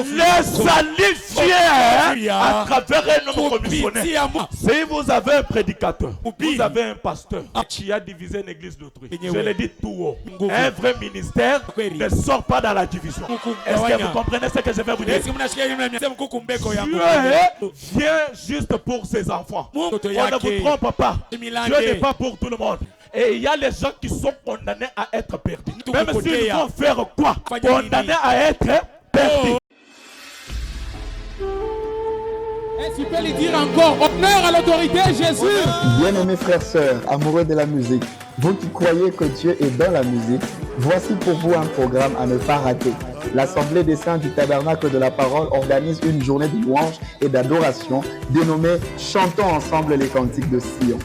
Les salut à travers un homme commissionnaire. Si vous avez un prédicateur, vous avez un pasteur qui a divisé une église d'autrui, je le dis tout haut, un vrai ministère ne sort pas dans la division. Est-ce que vous comprenez ce que je vais vous dire? Dieu vient juste pour ses enfants. On ne vous trompe pas. Dieu n'est pas pour tout le monde. Et il y a les gens qui sont condamnés à être perdus. Même s'ils vont faire quoi? Condamnés à être perdus. Tu peux lui dire encore, honneur à l'autorité, Jésus. Bien-aimés frères, sœurs, amoureux de la musique, vous qui croyez que Dieu est dans la musique, voici pour vous un programme à ne pas rater. L'Assemblée des Saints du Tabernacle de la Parole organise une journée de louange et d'adoration dénommée « Chantons ensemble les cantiques de Sion ».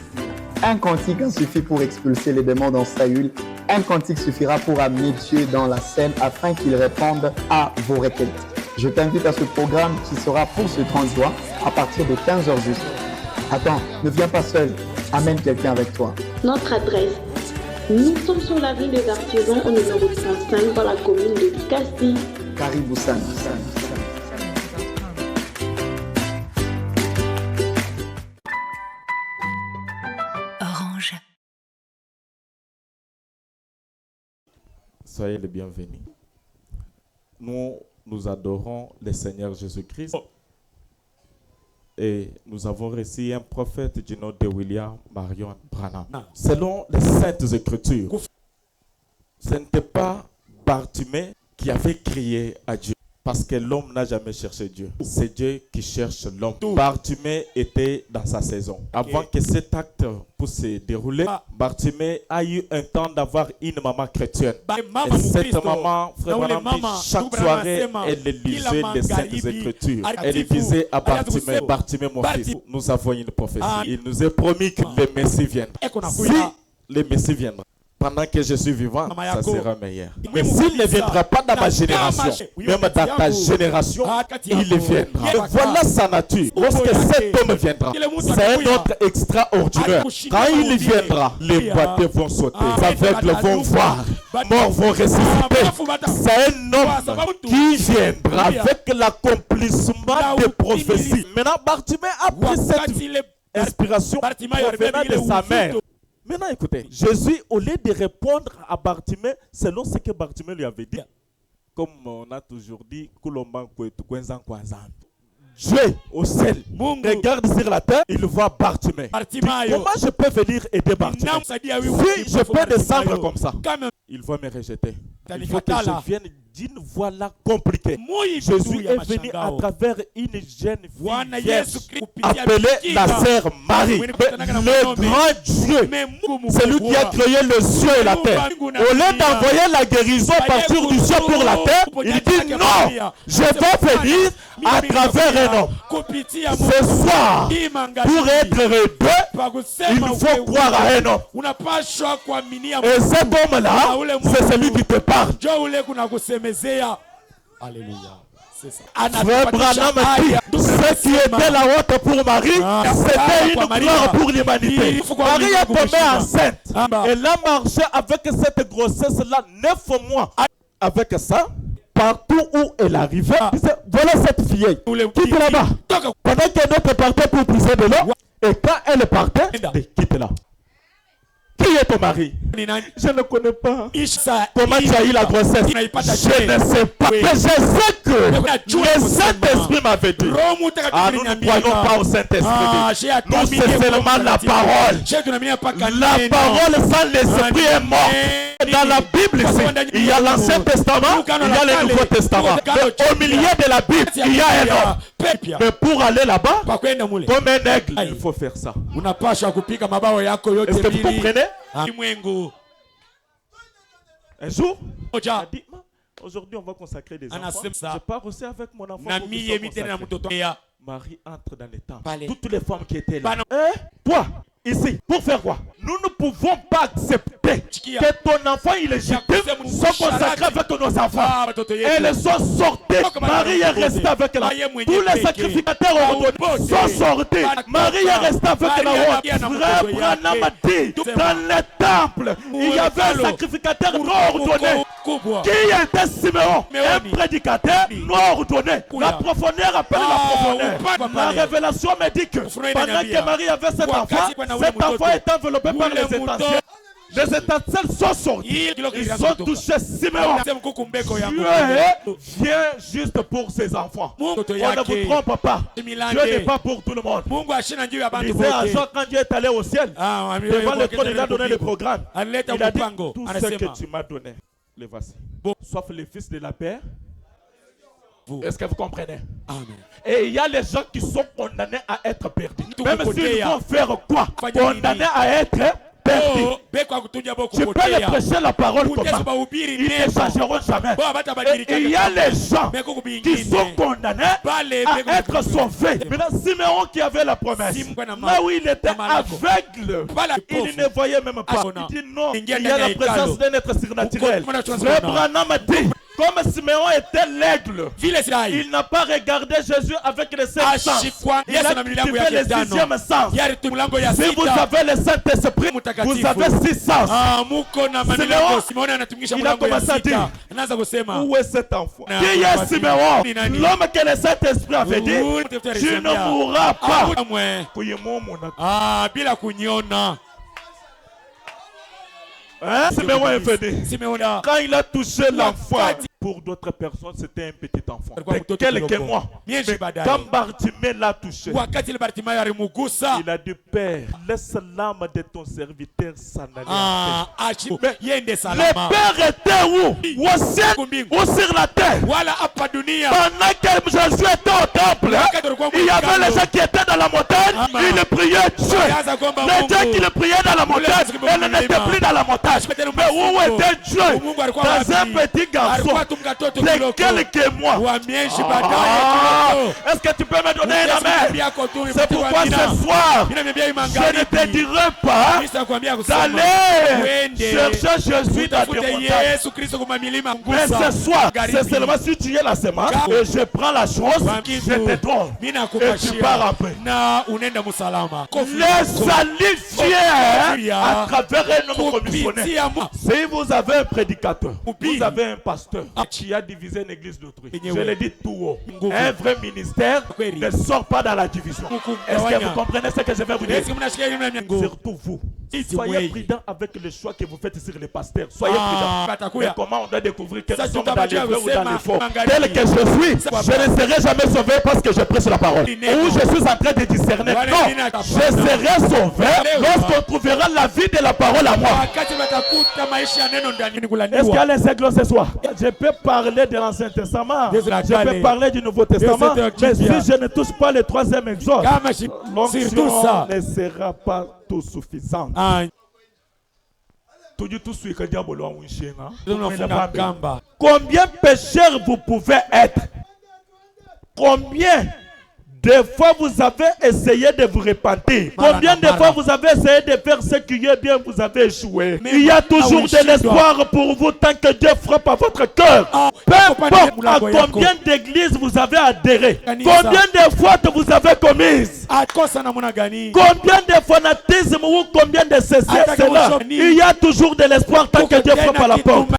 Un cantique suffit pour expulser les démons dans Saül. Un cantique suffira pour amener Dieu dans la scène afin qu'il réponde à vos requêtes. Je t'invite à ce programme qui sera pour ce 30 juin à partir de 15h juste. Attends, ne viens pas seul. Amène quelqu'un avec toi. Notre adresse. Nous sommes sur la rue des Artisans au numéro 35 dans la commune de Castille. Caribou-San. Orange. Soyez les bienvenus. Nous adorons le Seigneur Jésus-Christ. Et nous avons reçu un prophète du nom de William Marion Branham. Selon les Saintes Écritures, ce n'était pas Bartimée qui avait crié à Dieu. Parce que l'homme n'a jamais cherché Dieu. C'est Dieu qui cherche l'homme. Bartimée était dans sa saison. Avant que cet acte puisse se dérouler, Bartimée a eu un temps d'avoir une maman chrétienne. Et cette maman, frère Branham, chaque soirée, elle lisait les Saintes Écritures. Elle disait à Bartimée, Bartimée mon fils, nous avons une prophétie. Il nous est promis que le Messie viendra. Si le Messie viendra, pendant que je suis vivant, ça sera meilleur. Mais s'il ne viendra pas dans ma génération, même dans ta génération, il viendra. Et voilà sa nature. Lorsque cet homme viendra, c'est un autre extraordinaire. Quand il viendra, les boiteux vont sauter, les aveugles vont voir, les morts vont ressusciter. C'est un homme qui viendra avec l'accomplissement des prophéties. Maintenant, Bartimée a pris cette inspiration provenant de sa mère. Maintenant, écoutez, Jésus, au lieu de répondre à Bartimée selon ce que Bartimée lui avait dit, comme on a toujours dit, Dieu au ciel regarde sur la terre, il voit Bartimée. Comment je peux venir aider Bartimée? Si je peux descendre comme ça, il va me rejeter. Il faut que je vienne d'une voie là compliquée. Jésus est venu à travers une jeune fille appelée la sœur Marie. Le grand Dieu, c'est lui qui a créé le ciel et la terre. Au lieu d'envoyer la guérison à partir du ciel pour la terre, il dit non, je vais venir à travers un homme. Ce soir, pour être aidé, il faut croire à un homme. Et cet homme-là, c'est celui qui te parle. Alléluia. C'est ça. Frère Branham dit, ce qui était la honte pour Marie, c'était une gloire pour l'humanité. Marie est tombée enceinte. Elle a marché avec cette grossesse-là 9 mois. Avec ça, partout où elle arrivait, voilà cette fille qui était là-bas. Pendant qu'elle autre partait pour puiser de l'eau, et quand elle partait, quitte là. Qui est ton mari? Je ne connais pas. Comment tu as eu la grossesse? Je ne sais pas. Mais je sais que le Saint-Esprit m'avait dit. Ah, nous ne croyons pas au Saint-Esprit. Nous, c'est seulement la parole. La parole sans l'Esprit est morte. Dans la Bible, il y a l'Ancien Testament, il y a le Nouveau Testament. Mais au milieu de la Bible, il y a un homme. Mais pour aller là-bas, comme un aigle, il faut faire ça. Est-ce que vous comprenez? Un jour, aujourd'hui on va consacrer des enfants. Je pars aussi avec mon enfant. Marie entre dans les temples. Toutes les femmes qui étaient là. Toi, ici, pour faire quoi? Nous ne pouvons pas accepter que ton enfant il est légitime soit consacré avec nos enfants. Elles sont sorties. Marie est restée avec la honte. Tous les sacrificateurs ordonnés sont sortis. Marie est restée avec la honte. Frère Branham a dit, dans les temples, il y avait un sacrificateur non ordonné. kubwa. Qui était Siméon? Un prédicateur non ordonné. La profondeur appelle la profondeur. La révélation me dit que pendant que Marie avait cet enfant est enveloppé par les étincelles. Les étincelles sont sorties. Ils ont touché Siméon. Dieu vient juste pour ses enfants. On ne vous trompe pas. Dieu n'est pas pour tout le monde. Il disait à Jean quand Dieu est allé au ciel, devant le trône, il a donné le programme. Il a dit, tout ce que tu m'as donné, le voici. Sauf les fils de la paix. Est-ce que vous comprenez? Amen. Et il y a les gens qui sont condamnés à être perdus. Même s'ils vont faire quoi? Condamnés à être perdu. Tu peux les prêcher la parole comment? Ils ne changeront jamais. Et il y a les gens qui sont condamnés à être sauvés. Maintenant, Siméon qui avait la promesse, là où il était aveugle, il ne voyait même pas. Il dit non, il y a la présence d'un être surnaturel. Le Branham a dit, comme Siméon était l'aigle, il n'a pas regardé Jésus avec les 5 sens. Il a activé le 6e sens. Si vous avez le Saint-Esprit, vous avez 6 sens. Siméon, il a commencé à dire, où est cet enfant? Qui est Siméon? L'homme que le Saint-Esprit avait dit, tu ne mourras pas. Siméon est venu. Quand il a touché l'enfant, pour d'autres personnes, c'était un petit enfant de quelques mois. Mais quand Bartimée l'a touché, il a dit, Père, laisse l'âme de ton serviteur s'en aller. Mais le Père était où? Au ciel ou sur la terre? Pendant que Jésus était au temple, il y avait les gens qui étaient dans la montagne, ils priaient Dieu. Les gens qui le priaient dans la montagne, ils n'étaient plus dans la montagne. Mais où était Dieu? Dans un petit garçon de quelques mois. Est-ce que tu peux me donner une main? C'est pourquoi ce soir, je ne te dirai pas d'aller chercher Jésus dans tes montagnes. Mais ce soir, c'est seulement si tu es la semence et je prends la chose, je te donne et tu pars après. Le salut vient à travers un homme commissionné. Si vous avez un prédicateur, vous avez un pasteur qui a divisé une église d'autrui, je le dis tout haut, un vrai ministère ne sort pas dans la division. Est-ce que vous comprenez ce que je vais vous dire? Surtout vous, soyez prudents avec le choix que vous faites sur les pasteurs. Soyez prudents. Mais comment on doit découvrir que nous sommes dans les vrais ou dans les faux? Tel que je suis, je ne serai jamais sauvé parce que je prêche la parole. Ou je suis en train de discerner. Non, je serai sauvé lorsqu'on trouvera la vie de la parole à moi. Est-ce qu'il y a les aigles ce soir? Je peux parler de l'Ancien Testament, je peux parler du Nouveau Testament, mais si je ne touche pas le 3e exode, l'onction ne sera pas tout suffisante. Combien pécheurs vous pouvez être? Combien de fois vous avez essayé de vous repentir? Combien de fois vous avez essayé de faire ce qui est bien, vous avez échoué? Il y a toujours de l'espoir pour vous tant que Dieu frappe à votre cœur. Peu importe à combien d'églises vous avez adhéré, combien de fautes vous avez commises, combien de fanatisme ou combien de ceci et cela, il y a toujours de l'espoir tant que Dieu frappe à la porte.